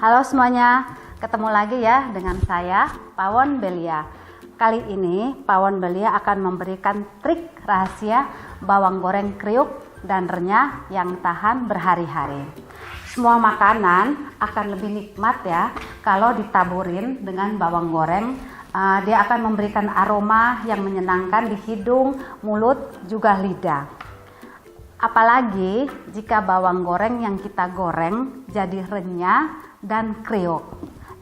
Halo semuanya, ketemu lagi ya dengan saya, Pawon Belia. Kali ini Pawon Belia akan memberikan trik rahasia bawang goreng kriuk dan renyah yang tahan berhari-hari. Semua makanan akan lebih nikmat ya kalau ditaburin dengan bawang goreng. Dia akan memberikan aroma yang menyenangkan di hidung, mulut, juga lidah. Apalagi jika bawang goreng yang kita goreng jadi renyah dan kriuk.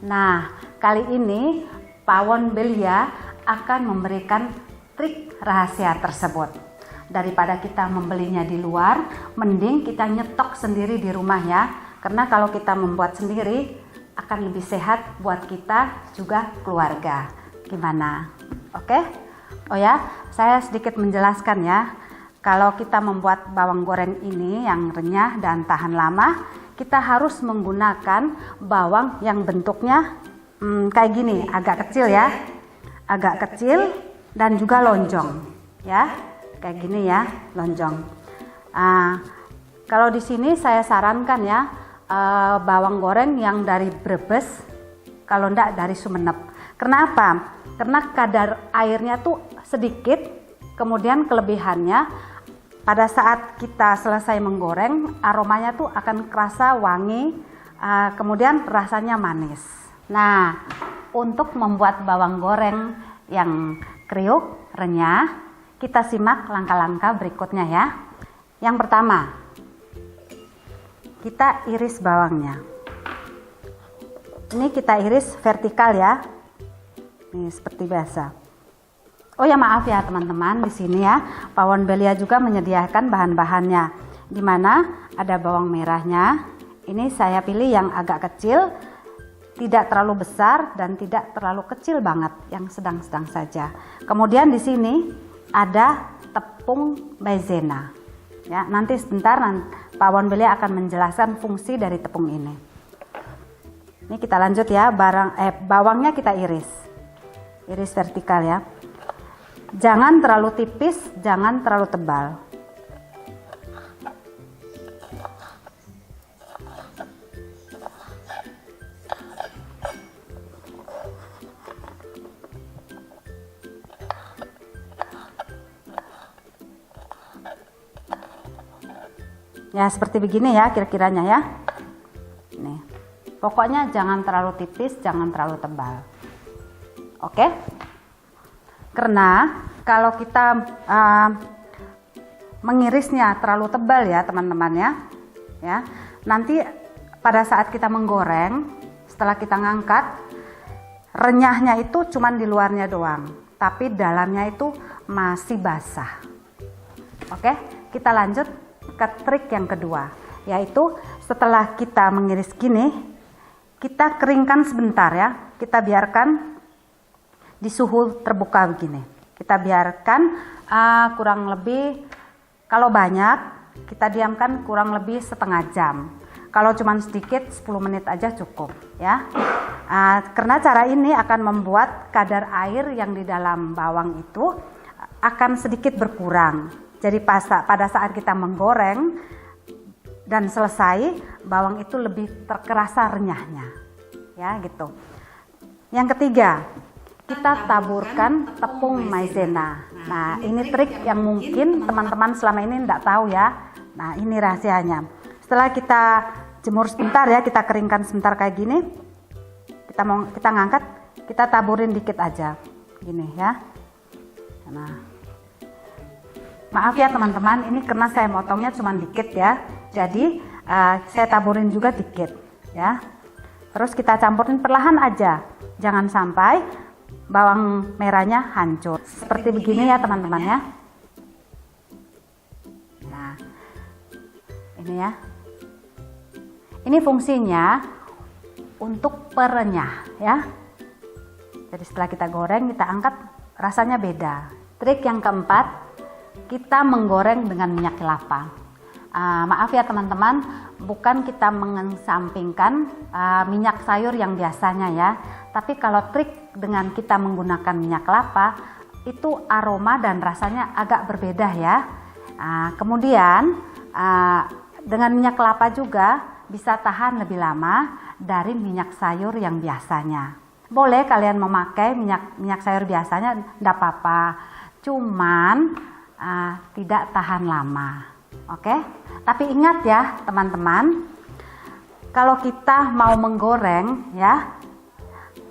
Nah, kali ini Pawon Belia akan memberikan trik rahasia tersebut. Daripada kita membelinya di luar, mending kita nyetok sendiri di rumah ya. Karena kalau kita membuat sendiri akan lebih sehat buat kita juga keluarga. Gimana? Oke? Oh ya, saya sedikit menjelaskan ya. Kalau kita membuat bawang goreng ini yang renyah dan tahan lama, kita harus menggunakan bawang yang bentuknya kayak gini, agak kecil ya, agak kecil dan juga lonjong, ya, kayak gini ya, lonjong. Kalau di sini saya sarankan ya, bawang goreng yang dari Brebes, kalau enggak dari Sumeneb. Kenapa? Karena kadar airnya tuh sedikit, kemudian kelebihannya pada saat kita selesai menggoreng, aromanya tuh akan kerasa wangi, kemudian rasanya manis. Nah, untuk membuat bawang goreng yang kriuk, renyah, kita simak langkah-langkah berikutnya ya. Yang pertama, kita iris bawangnya. Ini kita iris vertikal ya. Ini seperti biasa. Oh ya, maaf ya teman-teman, di sini ya Pawon Belia juga menyediakan bahan-bahannya, di mana ada bawang merahnya. Ini saya pilih yang agak kecil, tidak terlalu besar dan tidak terlalu kecil banget, yang sedang-sedang saja. Kemudian di sini ada tepung maizena. Ya, nanti sebentar Pawon Belia akan menjelaskan fungsi dari tepung ini. Ini kita lanjut ya, bawangnya kita iris vertikal ya. Jangan terlalu tipis, jangan terlalu tebal. Ya, seperti begini ya kira-kiranya ya. Nih. Pokoknya jangan terlalu tipis, jangan terlalu tebal. Oke? Karena kalau kita mengirisnya terlalu tebal ya teman-teman ya, nanti pada saat kita menggoreng, setelah kita ngangkat, renyahnya itu cuman di luarnya doang, tapi dalamnya itu masih basah. Oke, kita lanjut ke trik yang kedua, yaitu setelah kita mengiris gini, kita keringkan sebentar ya, kita biarkan di suhu terbuka begini. Kita biarkan kurang lebih, kalau banyak kita diamkan kurang lebih setengah jam. Kalau cuma sedikit 10 menit aja cukup ya. Karena cara ini akan membuat kadar air yang di dalam bawang itu akan sedikit berkurang. Jadi pada saat kita menggoreng dan selesai, bawang itu lebih terkerasa renyahnya. Ya gitu. Yang ketiga, kita taburkan tepung maizena. Nah, ini trik yang mungkin teman-teman selama ini tidak tahu ya. Nah, ini rahasianya. Setelah kita jemur sebentar ya, kita keringkan sebentar kayak gini. Kita ngangkat, kita taburin dikit aja. Gini ya. Nah. Maaf ya teman-teman, ini karena saya motongnya cuma dikit ya. Jadi, saya taburin juga dikit ya. Terus kita campurin perlahan aja. Jangan sampai bawang merahnya hancur. Seperti begini ya teman-teman ya. Nah, ini ya. Ini fungsinya untuk perenyah ya. Jadi setelah kita goreng, kita angkat, rasanya beda. Trik yang keempat, kita menggoreng dengan minyak kelapa. Maaf ya teman-teman, bukan kita mengesampingkan minyak sayur yang biasanya ya. Tapi kalau trik dengan kita menggunakan minyak kelapa, itu aroma dan rasanya agak berbeda ya. Kemudian dengan minyak kelapa juga bisa tahan lebih lama dari minyak sayur yang biasanya. Boleh kalian memakai minyak sayur biasanya, tidak apa-apa. Cuman tidak tahan lama. Oke? Tapi ingat ya teman-teman, kalau kita mau menggoreng ya,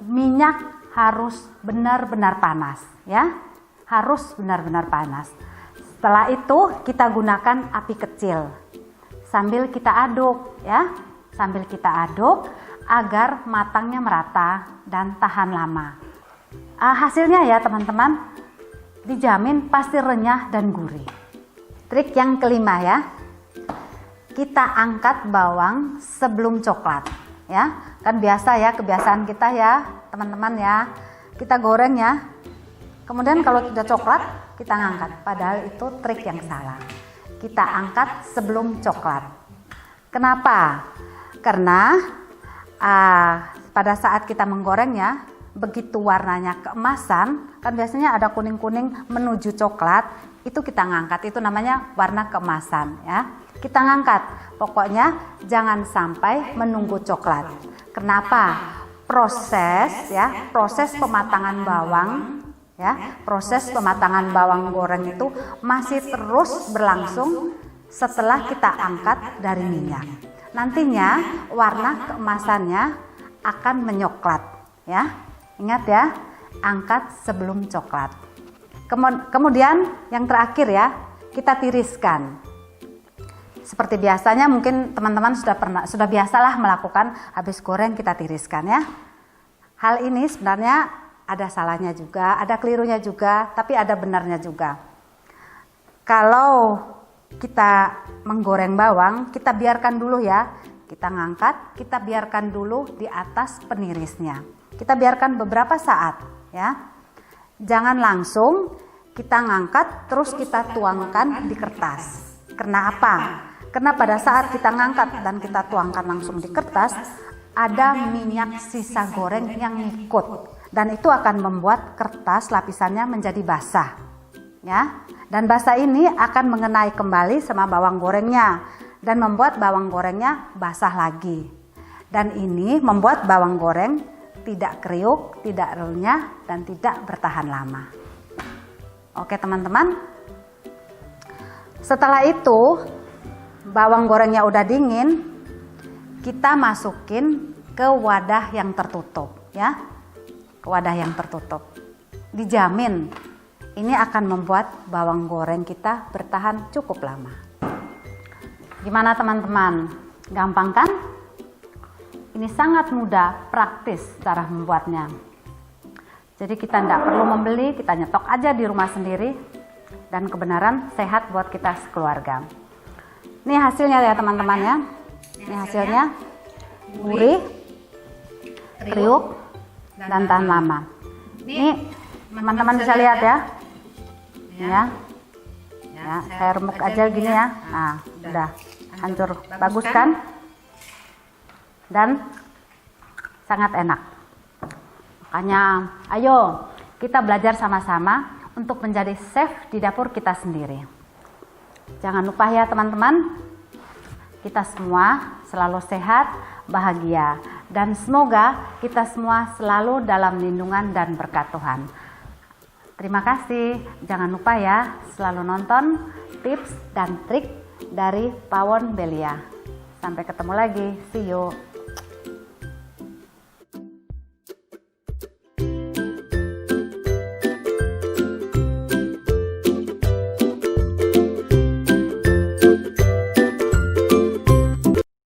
minyak harus benar-benar panas ya. Harus benar-benar panas. Setelah itu kita gunakan api kecil sambil kita aduk ya, sambil kita aduk agar matangnya merata dan tahan lama. Hasilnya ya teman-teman, dijamin pasti renyah dan gurih. Trik yang kelima ya, kita angkat bawang sebelum coklat ya. Kan biasa ya, kebiasaan kita ya teman-teman ya, kita goreng ya, kemudian kalau sudah coklat kita ngangkat, padahal itu trik yang salah. Kita angkat sebelum coklat. Kenapa? Karena pada saat kita menggorengnya, begitu warnanya keemasan, kan biasanya ada kuning-kuning menuju coklat, itu kita ngangkat, itu namanya warna keemasan ya. Kita ngangkat, pokoknya jangan sampai menunggu coklat. Kenapa? Proses pematangan bawang ya, proses pematangan bawang goreng itu masih terus berlangsung setelah kita angkat dari minyak. Nantinya warna keemasannya akan menyoklat ya. Ingat ya, angkat sebelum coklat. Kemudian yang terakhir ya, kita tiriskan. Seperti biasanya mungkin teman-teman sudah biasalah melakukan, habis goreng kita tiriskan ya. Hal ini sebenarnya ada salahnya juga, ada kelirunya juga, tapi ada benarnya juga. Kalau kita menggoreng bawang, kita biarkan dulu ya. Kita ngangkat, kita biarkan dulu di atas penirisnya. Kita biarkan beberapa saat ya. Jangan langsung kita ngangkat terus kita tuangkan di kertas. Karena apa? Karena pada saat kita ngangkat dan kita tuangkan langsung di kertas, ada minyak sisa goreng yang ngikut. Dan itu akan membuat kertas lapisannya menjadi basah ya, dan basah ini akan mengenai kembali sama bawang gorengnya dan membuat bawang gorengnya basah lagi, dan ini membuat bawang goreng tidak kriuk, tidak renyah, dan tidak bertahan lama. Oke teman-teman, setelah itu bawang gorengnya udah dingin, kita masukin ke wadah yang tertutup ya. Wadah yang tertutup, dijamin ini akan membuat bawang goreng kita bertahan cukup lama. Gimana teman-teman? Gampang kan? Ini sangat mudah, praktis cara membuatnya. Jadi kita tidak perlu membeli, kita nyetok aja di rumah sendiri, dan kebenaran sehat buat kita sekeluarga. Ini hasilnya ya teman-teman ya. Ini hasilnya gurih, kriuk, dan tahan lama. Ini teman-teman bisa lihat ya. Ya, saya remuk aja gini ya. Nah, udah hancur, bagus kan? Dan sangat enak. Makanya, ayo kita belajar sama-sama untuk menjadi chef di dapur kita sendiri. Jangan lupa ya teman-teman, kita semua selalu sehat, bahagia, dan semoga kita semua selalu dalam lindungan dan berkat Tuhan. Terima kasih. Jangan lupa ya selalu nonton tips dan trik dari Pawon Belia. Sampai ketemu lagi. See you.